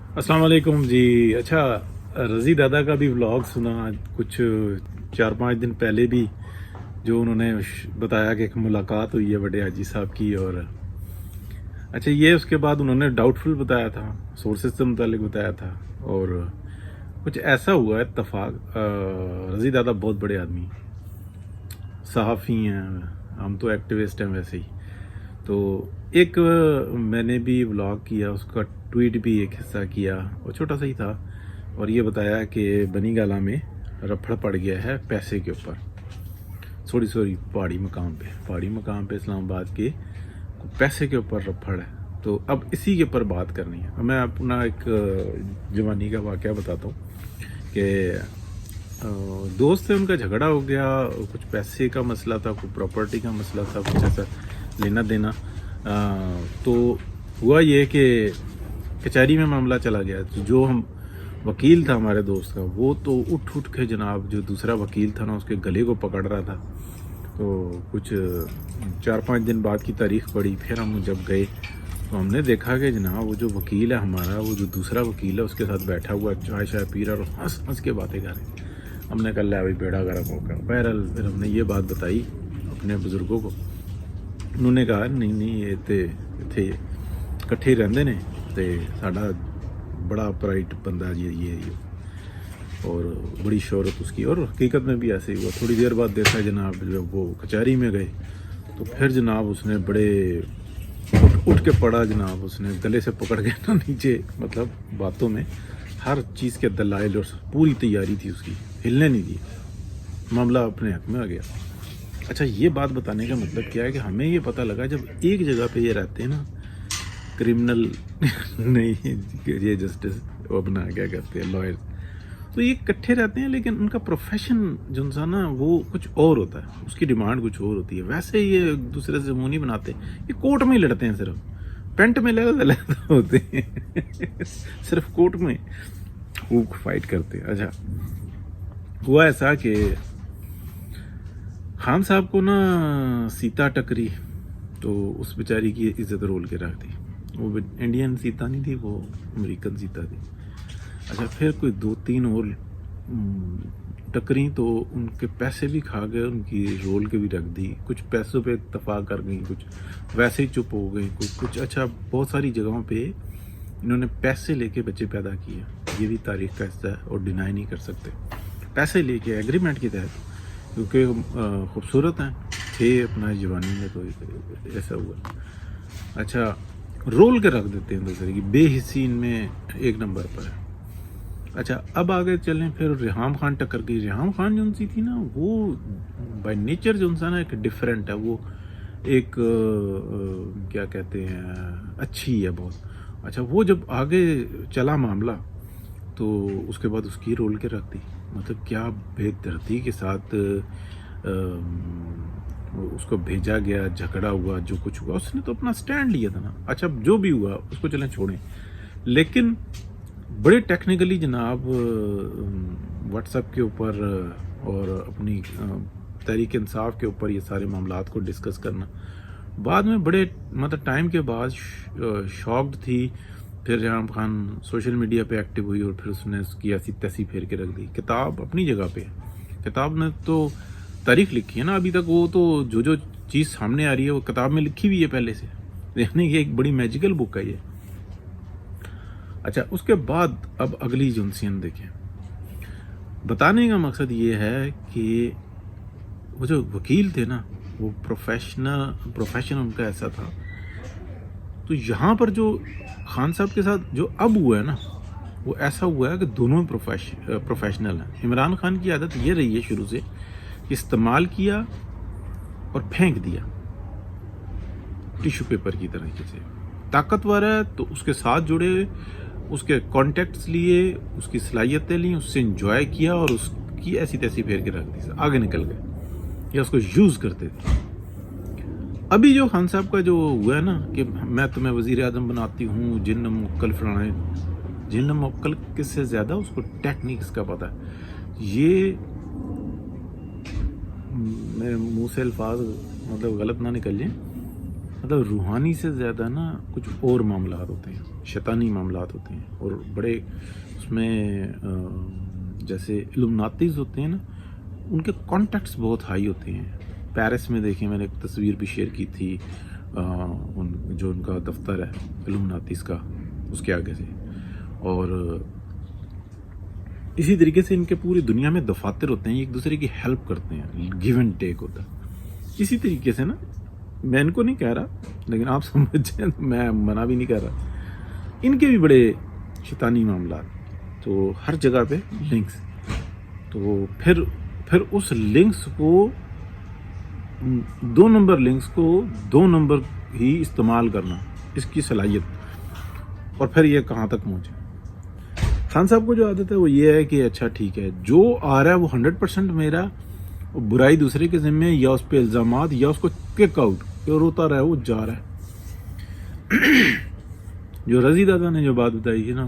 السلام علیکم جی. اچھا, رضی دادا کا بھی ولاگ سنا کچھ 4-5 دن پہلے بھی, جو انہوں نے بتایا کہ ایک ملاقات ہوئی ہے بڑے حاجی صاحب کی. اور اچھا, یہ اس کے بعد انہوں نے ڈاؤٹ فل بتایا تھا, سورسز سے متعلق بتایا تھا, اور کچھ ایسا ہوا اتفاق. رضی دادا بہت بڑے آدمی, صحافی ہیں, ہم تو ایکٹیوسٹ ہیں ویسے ہی. تو ایک میں نے بھی ولاگ کیا, اس کا ٹویٹ بھی ایک حصہ کیا, اور چھوٹا سا ہی تھا, اور یہ بتایا کہ بنی گالا میں رپھڑ پڑ گیا ہے پیسے کے اوپر. سوری پہاڑی مقام پہ اسلام آباد کے پیسے کے اوپر رپھڑ ہے. تو اب اسی کے اوپر بات کرنی ہے. میں اپنا ایک جوانی کا واقعہ بتاتا ہوں کہ دوست سے ان کا جھگڑا ہو گیا, کچھ پیسے کا مسئلہ تھا, کوئی پراپرٹی کا مسئلہ تھا, کچھ ایسا لینا دینا. تو ہوا یہ کہ کچہری میں معاملہ چلا گیا. جو ہم وکیل تھا ہمارے دوست کا, وہ تو اٹھ کے جناب جو دوسرا وکیل تھا نا, اس کے گلے کو پکڑ رہا تھا. تو کچھ 4-5 دن بعد کی تاریخ پڑی. پھر ہم جب گئے تو ہم نے دیکھا کہ جناب وہ جو وکیل ہے ہمارا, وہ جو دوسرا وکیل ہے اس کے ساتھ بیٹھا ہوا, چائے شائے پی رہا, اور ہنس کے باتیں کر رہے. ہم نے کہا لے بھائی بیڑا گرم ہو گیا. بہرحال پھر ہم نے یہ بات بتائی اپنے بزرگوں کو. انہوں نے کہا نہیں یہ اتنے کٹھے رہتے ہیں, تو ساڈا بڑا پرائٹ بندہ جی یہ, اور بڑی شہرت اس کی. اور حقیقت میں بھی ایسے ہی ہوا. تھوڑی دیر بعد دیکھا جناب جب وہ کچہری میں گئے تو پھر جناب اس نے بڑے اٹھ کے پڑا جناب, اس نے گلے سے پکڑ کے نا نیچے, مطلب باتوں میں ہر چیز کے دلائل اور پوری تیاری تھی اس کی, ہلنے نہیں دی. معاملہ اپنے حق میں آ گیا. اچھا, یہ بات بتانے کا مطلب کیا ہے کہ ہمیں یہ پتہ لگا جب ایک جگہ پہ یہ رہتے ہیں نا, کرمنل نہیں یہ جسٹس, وہ اپنا کیا کہتے ہیں لائر, تو یہ کٹھے رہتے ہیں لیکن ان کا پروفیشن جو انسان نا وہ کچھ اور ہوتا ہے, اس کی ڈیمانڈ کچھ اور ہوتی ہے. ویسے یہ ایک دوسرے سے منہ نہیں بناتے, یہ کورٹ میں ہی لڑتے ہیں, صرف پینٹ میں لگا ہوتے ہیں صرف کورٹ میں خوب فائٹ کرتے ہیں. اچھا, ہوا ایسا کہ خان صاحب کو نا سیتا ٹکری, تو اس بیچاری کی عزت رول کے رکھ دی. وہ انڈین سیتا نہیں تھی, وہ امریکن سیتا تھی. اچھا, پھر کوئی 2-3 اور ٹکری, تو ان کے پیسے بھی کھا گئے, ان کی رول کے بھی رکھ دی. کچھ پیسوں پہ اتفاق کر گئی, کچھ ویسے ہی چپ ہو گئی, کچھ. اچھا, بہت ساری جگہوں پہ انہوں نے پیسے لے کے بچے پیدا کیے. یہ بھی تاریخ کا حصہ ہے اور ڈینائی نہیں کر سکتے. پیسے لے کے ایگریمنٹ کے تحت, کیونکہ خوبصورت ہیں تھے اپنا جوانی میں, تو ایسا ہوا. اچھا, رول کے رکھ دیتے ہیں دوسرے کی, بے حسی ان میں ایک نمبر پر ہے. اچھا, اب آگے چلیں. پھر ریحام خان ٹکر گئی. ریحام خان جو ان سی تھی نا, وہ بائی نیچر جو انسان ہے ایک ڈفرینٹ ہے, وہ ایک کیا کہتے ہیں اچھی ہے بہت. اچھا, وہ جب آگے چلا معاملہ تو اس کے بعد اس کی رول کے رکھ دی. مطلب کیا بے دردی کے ساتھ اس کو بھیجا گیا, جھگڑا ہوا, جو کچھ ہوا اس نے تو اپنا سٹینڈ لیا تھا نا. اچھا, جو بھی ہوا اس کو چلیں چھوڑیں, لیکن بڑے ٹیکنیکلی جناب واٹس ایپ کے اوپر اور اپنی تحریک انصاف کے اوپر یہ سارے معاملات کو ڈسکس کرنا, بعد میں بڑے مطلب ٹائم کے بعد شاکڈ تھی. پھر ریحام خان سوشل میڈیا پہ ایکٹیو ہوئی, اور پھر اس نے اس کی ایسی تیسی پھیر کے رکھ دی. کتاب اپنی جگہ پہ ہے, کتاب نے تو تاریخ لکھی ہے نا ابھی تک. وہ تو جو چیز سامنے آ رہی ہے وہ کتاب میں لکھی ہوئی ہے پہلے سے, یعنی یہ ایک بڑی میجیکل بک ہے یہ. اچھا, اس کے بعد اب اگلی جنسین دیکھیں. بتانے کا مقصد یہ ہے کہ وہ جو وکیل تھے نا, وہ پروفیشن ان کا ایسا تھا. تو یہاں پر جو خان صاحب کے ساتھ جو اب ہوا ہے نا, وہ ایسا ہوا ہے کہ دونوں پروفیشنل ہیں. عمران خان کی عادت یہ رہی ہے شروع سے کہ استعمال کیا اور پھینک دیا, ٹیشو پیپر کی طرح سے. طاقتور ہے تو اس کے ساتھ جڑے, اس کے کانٹیکٹس لیے, اس کی صلاحیتیں لیں, اس سے انجوائے کیا, اور اس کی ایسی تیسی پھیر کے رکھ دی, آگے نکل گئے یا اس کو یوز کرتے تھے. ابھی جو خان صاحب کا جو ہوا ہے نا کہ میں تمہیں وزیر اعظم بناتی ہوں, جن موکل فلانے, جن موکل کس سے زیادہ اس کو ٹیکنیکس کا پتہ ہے. یہ میرے منہ سے الفاظ مطلب غلط نہ نکل جائیں, مطلب روحانی سے زیادہ نا کچھ اور معاملات ہوتے ہیں، شیطانی معاملات ہوتے ہیں، اور بڑے اس میں جیسے علومناتیز ہوتے ہیں نا، ان کے کانٹیکٹس بہت ہائی ہوتے ہیں. پیرس میں دیکھیں، میں نے ایک تصویر بھی شیئر کی تھی، جو ان کا دفتر ہے علومناتیز کا، اس کے آگے سے. اور اسی طریقے سے ان کے پوری دنیا میں دفاتر ہوتے ہیں، ایک دوسرے کی ہیلپ کرتے ہیں، گیو اینڈ ٹیک ہوتا ہے. اسی طریقے سے نا، میں ان کو نہیں کہہ رہا لیکن آپ سمجھ جائیں، میں منع بھی نہیں کر رہا، ان کے بھی بڑے شیطانی معاملات. تو ہر جگہ پہ لنکس، تو پھر اس لنکس کو، 2 نمبر لنکس کو 2 نمبر ہی استعمال کرنا، اس کی صلاحیت. اور پھر یہ کہاں تک پہنچے. خان صاحب کو جو عادت ہے وہ یہ ہے کہ اچھا ٹھیک ہے، جو آ رہا ہے وہ 100% میرا، برائی دوسرے کے ذمہ، یا اس پہ الزامات، یا اس کو کک آؤٹ، جو روتا رہا ہے وہ جا رہا ہے. جو رضی دادا نے جو بات بتائی ہے نا،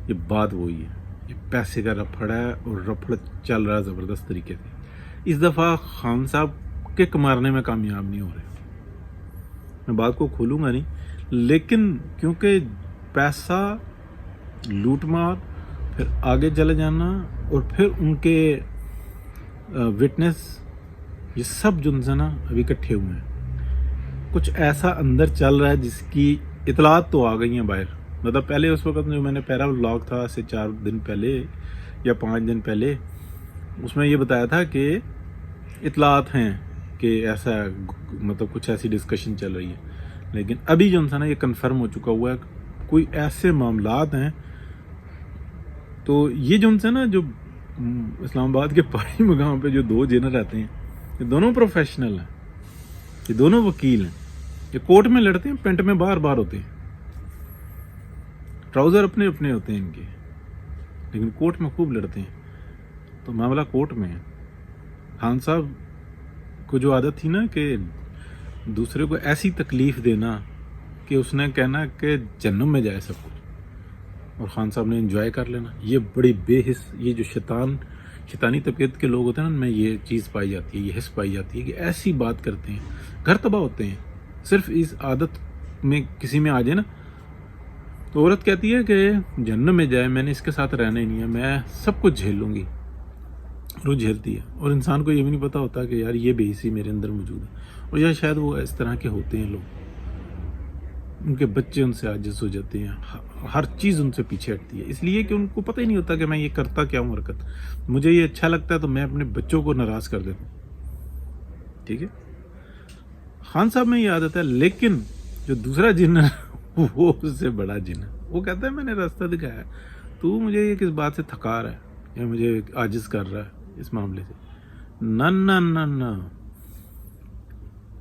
یہ بات وہی ہے. یہ پیسے کا رفڑ ہے، اور رفڑ چل رہا ہے زبردست طریقے سے. اس دفعہ خان صاحب کک مارنے میں کامیاب نہیں ہو رہے. میں بات کو کھولوں گا نہیں، لیکن کیونکہ پیسہ، لوٹ مار، پھر آگے چلے جانا، اور پھر ان کے وٹنس، یہ سب جو نا ابھی اکٹھے ہوئے ہیں. کچھ ایسا اندر چل رہا ہے جس کی اطلاعات تو آ گئی ہیں باہر. مطلب پہلے اس وقت جو میں نے پہلا ولاگ تھا سے 4 دن پہلے یا 5 دن پہلے، اس میں یہ بتایا تھا کہ اطلاعات ہیں کہ ایسا، مطلب کچھ ایسی ڈسکشن چل رہی ہے. لیکن ابھی جو نا یہ کنفرم ہو چکا ہوا ہے، کوئی ایسے معاملات ہیں. تو یہ جو سے نا، جو اسلام آباد کے پہاڑی مقام پہ جو 2 جنرل رہتے ہیں، یہ دونوں پروفیشنل ہیں، یہ دونوں وکیل ہیں. یہ کورٹ میں لڑتے ہیں، پینٹ میں بار بار ہوتے ہیں، ٹراؤزر اپنے اپنے ہوتے ہیں ان کے، لیکن کورٹ میں خوب لڑتے ہیں. تو معاملہ کورٹ میں ہے. خان صاحب کو جو عادت تھی نا کہ دوسرے کو ایسی تکلیف دینا کہ اس نے کہنا کہ جہنم میں جائے سب کچھ، اور خان صاحب نے انجوائے کر لینا. یہ بڑی بے حس، یہ جو شیطانی طبیعت کے لوگ ہوتے ہیں نا، ان میں یہ چیز پائی جاتی ہے، یہ حس پائی جاتی ہے کہ ایسی بات کرتے ہیں، گھر تباہ ہوتے ہیں. صرف اس عادت میں کسی میں آ جائے نا، تو عورت کہتی ہے کہ جہنم میں جائے، میں نے اس کے ساتھ رہنا ہی نہیں ہے، میں سب کچھ جھیل لوں گی. اور وہ جھیلتی ہے، اور انسان کو یہ بھی نہیں پتا ہوتا کہ یار یہ بے حسی میرے اندر موجود ہے. اور یا شاید وہ اس طرح کے ہوتے ہیں لوگ، ان کے بچے ان سے عاجز ہو جاتے ہیں، ہر چیز ان سے پیچھے ہٹتی ہے، اس لیے کہ ان کو پتہ ہی نہیں ہوتا کہ میں یہ کرتا کیا ہوں حرکت. مجھے یہ اچھا لگتا ہے تو میں اپنے بچوں کو ناراض کر دیتا ہوں. ٹھیک ہے، خان صاحب میں یہ عادت ہے. لیکن جو دوسرا جن ہے وہ اس سے بڑا جن ہے. وہ کہتا ہے میں نے راستہ دکھایا، تو مجھے یہ کس بات سے تھکا رہا ہے یا مجھے عاجز کر رہا ہے اس معاملے سے. نہ نہ نہ نہ،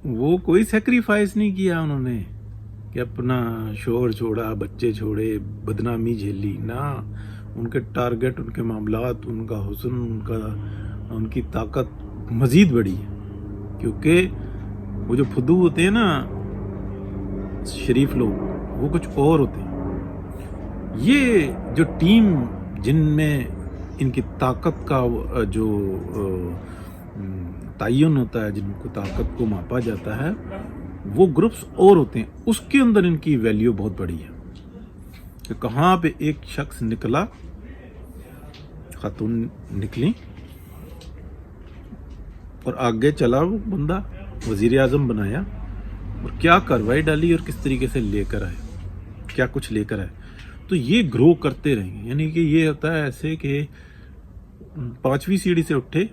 وہ کوئی سیکریفائس نہیں کیا انہوں نے کہ اپنا شوہر چھوڑا، بچے چھوڑے، بدنامی جھیلی. نہ، ان کے ٹارگٹ، ان کے معاملات، ان کا حسن، ان کی طاقت مزید بڑی ہے. کیونکہ وہ جو فدو ہوتے ہیں نا، شریف لوگ، وہ کچھ اور ہوتے ہیں. یہ جو ٹیم جن میں ان کی طاقت کا جو تعین ہوتا ہے، جن کو طاقت کو ماپا جاتا ہے، وہ گروپس اور ہوتے ہیں. اس کے اندر ان کی ویلیو بہت بڑی ہے کہ کہاں پہ ایک شخص نکلا، خاتون نکلی اور آگے چلا، وہ بندہ وزیر اعظم بنایا، اور کیا کاروائی ڈالی اور کس طریقے سے لے کر آئے، کیا کچھ لے کر آئے. تو یہ گرو کرتے رہیں گے. یعنی کہ یہ ہوتا ہے ایسے کہ 5ویں سیڑھی سے اٹھے،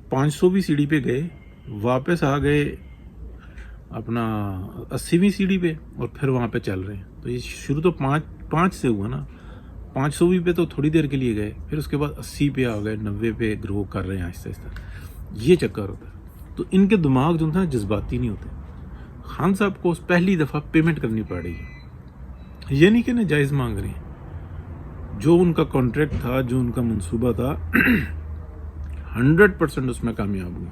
500ویں سیڑھی پہ گئے، واپس آ گئے اپنا 80ویں سیڑھی پہ، اور پھر وہاں پہ چل رہے ہیں. تو یہ شروع تو 5 سے ہوا نا، 500ویں پہ تو تھوڑی دیر کے لیے گئے، پھر اس کے بعد 80 پہ آ گئے، 90 پہ گرو کر رہے ہیں آہستہ آہستہ. یہ چکر ہوتا ہے. تو ان کے دماغ جو تھا جذباتی نہیں ہوتے. خان صاحب کو پہلی دفعہ پیمنٹ کرنی پڑ رہی ہے. یہ نہیں کہ ناجائز مانگ رہے ہیں. جو ان کا کانٹریکٹ تھا، جو ان کا منصوبہ تھا، 100% اس میں کامیاب ہوئے.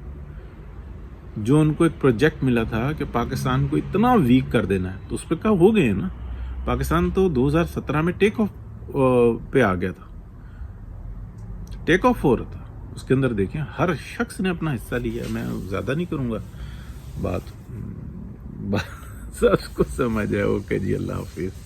جو ان کو ایک پروجیکٹ ملا تھا کہ پاکستان کو اتنا ویک کر دینا ہے، تو اس پہ کہا ہو گئے ہیں نا. پاکستان تو 2017 میں ٹیک آف پہ آ گیا تھا، ٹیک آف ہو رہا تھا. اس کے اندر دیکھیں ہر شخص نے اپنا حصہ لیا. میں زیادہ نہیں کروں گا بات، سب کو سمجھ ہے. اوکے جی, اللہ حافظ.